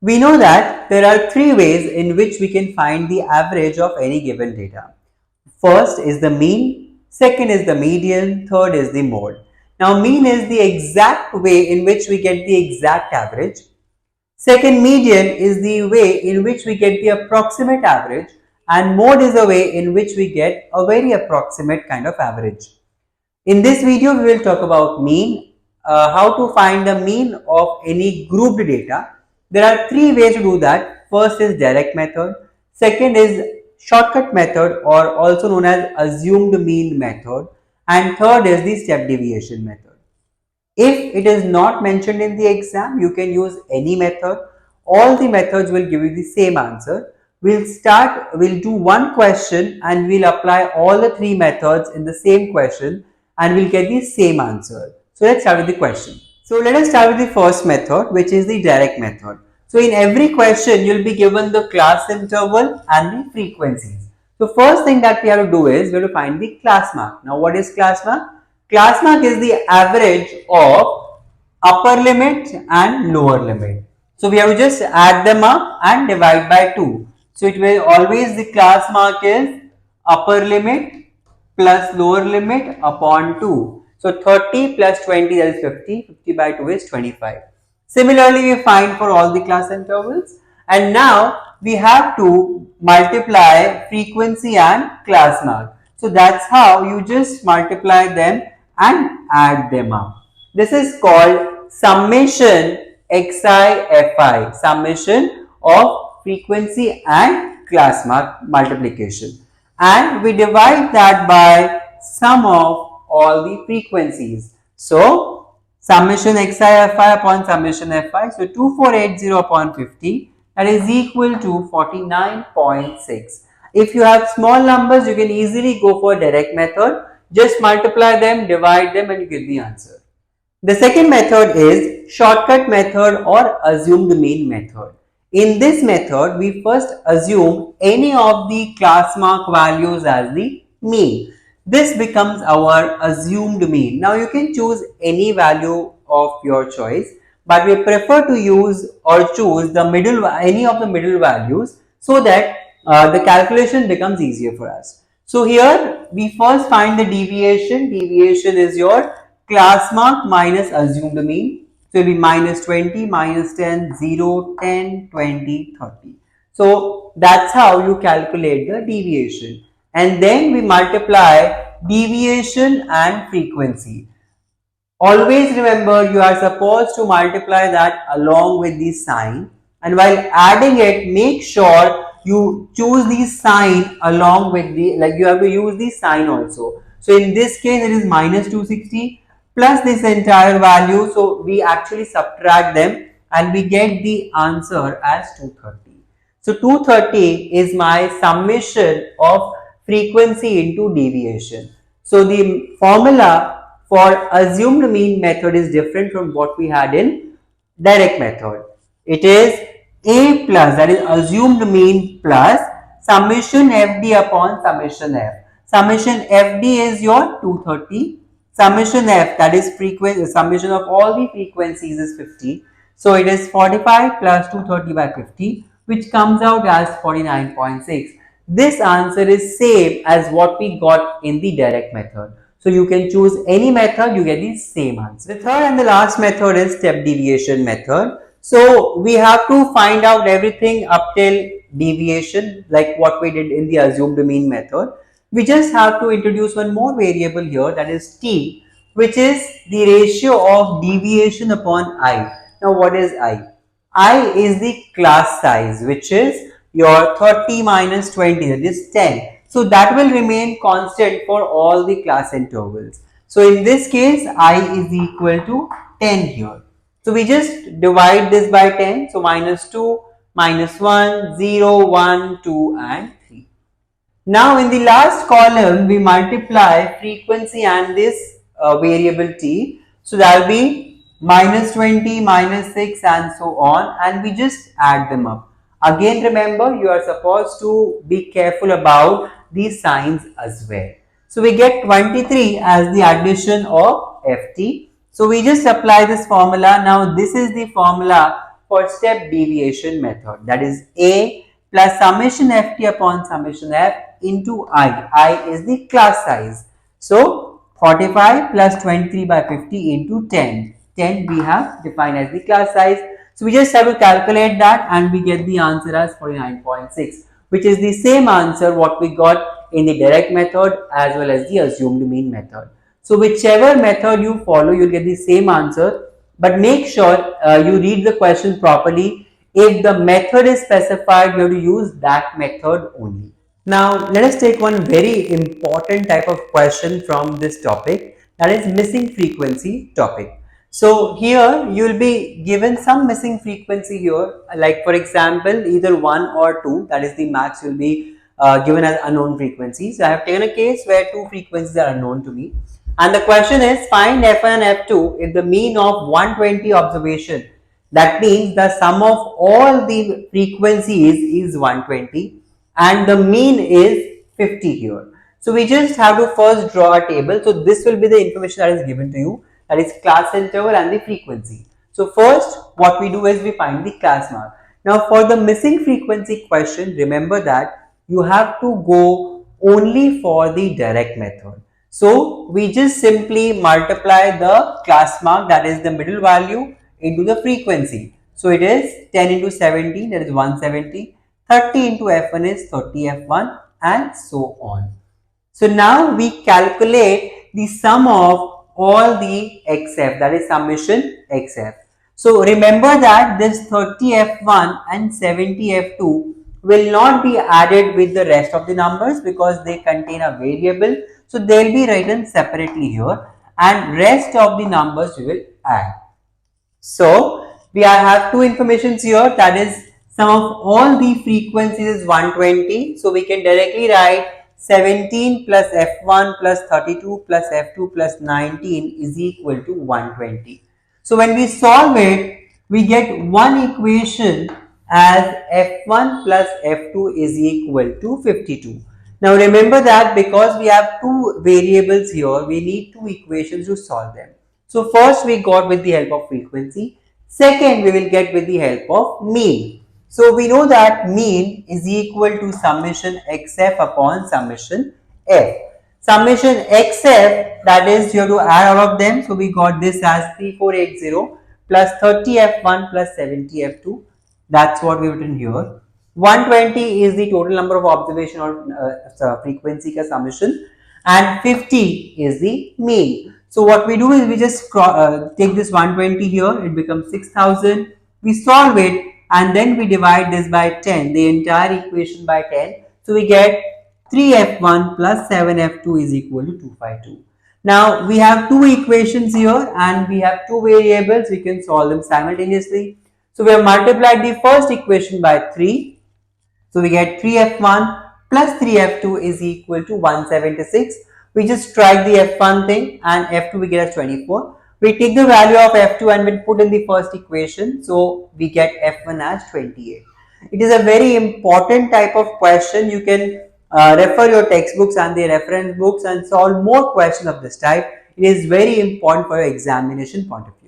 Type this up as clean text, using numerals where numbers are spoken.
We know that there are three ways in which we can find the average of any given data. First is the mean, second is the median, third is the mode. Now mean is the exact way in which we get the exact average. Second, median is the way in which we get the approximate average, and mode is the way in which we get a very approximate kind of average. In this video, we will talk about mean, how to find the mean of any grouped data. There are three ways to do that. First is direct method. Second is shortcut method, or also known as assumed mean method. And third is the step deviation method. If it is not mentioned in the exam, you can use any method. All the methods will give you the same answer. We'll do one question and we'll apply all the three methods in the same question and we'll get the same answer. So let's start with the question. So let us start with the first method, which is the direct method. So in every question, you'll be given the class interval and the frequencies. So first thing that we have to do is we have to find the class mark. Now what is class mark? Class mark is the average of upper limit and lower limit. So we have to just add them up and divide by 2. So it will always, the class mark is upper limit plus lower limit upon 2. So 30 plus 20, that is 50. 50 by 2 is 25. Similarly, we find for all the class intervals. And now we have to multiply frequency and class mark. So that's how you just multiply them and add them up. This is called summation XI-FI, summation of frequency and class mark multiplication. And we divide that by sum of all the frequencies. So summation XI-FI upon summation FI, so 2480 upon 50, that is equal to 49.6. If you have small numbers, you can easily go for direct method. Just multiply them, divide them, and you get the answer. The second method is shortcut method or assumed mean method. In this method, we first assume any of the class mark values as the mean. This becomes our assumed mean. Now you can choose any value of your choice, but we prefer to use or choose the middle, any of the middle values, so that the calculation becomes easier for us. So here we first find the deviation. Deviation is your class mark minus assumed mean. So it will be minus 20, minus 10, 0, 10, 20, 30. So that's how you calculate the deviation. And then we multiply deviation and frequency. Always remember, you are supposed to multiply that along with the sign, and while adding it, make sure you choose the sign along with the, like you have to use the sign also. So in this case it is minus 260 plus this entire value, so we actually subtract them and we get the answer as 230. So 230 is my summation of frequency into deviation. So the formula for assumed mean method is different from what we had in direct method. It is A plus, that is assumed mean, plus summation FD upon summation F. Summation FD is your 230. Summation F, that is frequency, summation of all the frequencies, is 50. So it is 45 plus 230 by 50, which comes out as 49.6. This answer is same as what we got in the direct method. So you can choose any method, you get the same answer. The third and the last method is step deviation method. So we have to find out everything up till deviation, like what we did in the assumed mean method. We just have to introduce one more variable here, that is t, which is the ratio of deviation upon I. Now what is I? I is the class size, which is your 30 minus 20, that is 10. So that will remain constant for all the class intervals. So in this case, I is equal to 10 here. So we just divide this by 10. So minus 2, minus 1, 0, 1, 2 and 3. Now in the last column, we multiply frequency and this variable t. So that will be minus 20, minus 6 and so on, and we just add them up. Again, remember, you are supposed to be careful about these signs as well. So we get 23 as the addition of ft. So we just apply this formula. Now this is the formula for step deviation method. That is A plus summation ft upon summation f into I. I is the class size. So 45 plus 23 by 50 into 10. 10 we have defined as the class size. So we just have to calculate that and we get the answer as 49.6, which is the same answer what we got in the direct method as well as the assumed mean method. So whichever method you follow, you'll get the same answer, but make sure you read the question properly. If the method is specified, you have to use that method only. Now, let us take one very important type of question from this topic, that is missing frequency topic. So here you will be given some missing frequency here, like for example either 1 or 2, that is the max will be given as unknown frequencies. I have taken a case where 2 frequencies are unknown to me, and the question is find f1 and f2 if the mean of 120 observation, that means the sum of all the frequencies is 120 and the mean is 50 here. So we just have to first draw a table. So this will be the information that is given to you, that is class interval and the frequency. So first what we do is we find the class mark. Now for the missing frequency question, remember that you have to go only for the direct method. So we just simply multiply the class mark, that is the middle value, into the frequency. So it is 10 into 17, that is 170. 30 into f1 is 30 f1 and so on. So now we calculate the sum of all the xf, that is summation xf. So remember that this 30 f1 and 70 f2 will not be added with the rest of the numbers because they contain a variable. So they will be written separately here and rest of the numbers we will add. So we have two informations here, that is sum of all the frequencies is 120. So we can directly write 17 plus f1 plus 32 plus f2 plus 19 is equal to 120. So when we solve it, we get one equation as f1 plus f2 is equal to 52. Now remember that because we have two variables here, we need two equations to solve them. So first we got with the help of frequency, second we will get with the help of mean. So we know that mean is equal to summation xf upon summation f. Summation xf, that is you have to add all of them. So we got this as 3480 plus 30f1 plus 70f2. That's what we've written here. 120 is the total number of observation or frequency ka summation, and 50 is the mean. So what we do is we just take this 120 here, it becomes 6000. We solve it and then we divide this by 10, the entire equation by 10. So we get 3f1 plus 7f2 is equal to 252. Now we have two equations here and we have two variables, we can solve them simultaneously. So we have multiplied the first equation by 3. So we get 3f1 plus 3f2 is equal to 176. We just strike the f1 thing and f2 we get as 24. We take the value of f2 and we put in the first equation. So we get f1 as 28. It is a very important type of question. You can refer your textbooks and the reference books and solve more questions of this type. It is very important for your examination point of view.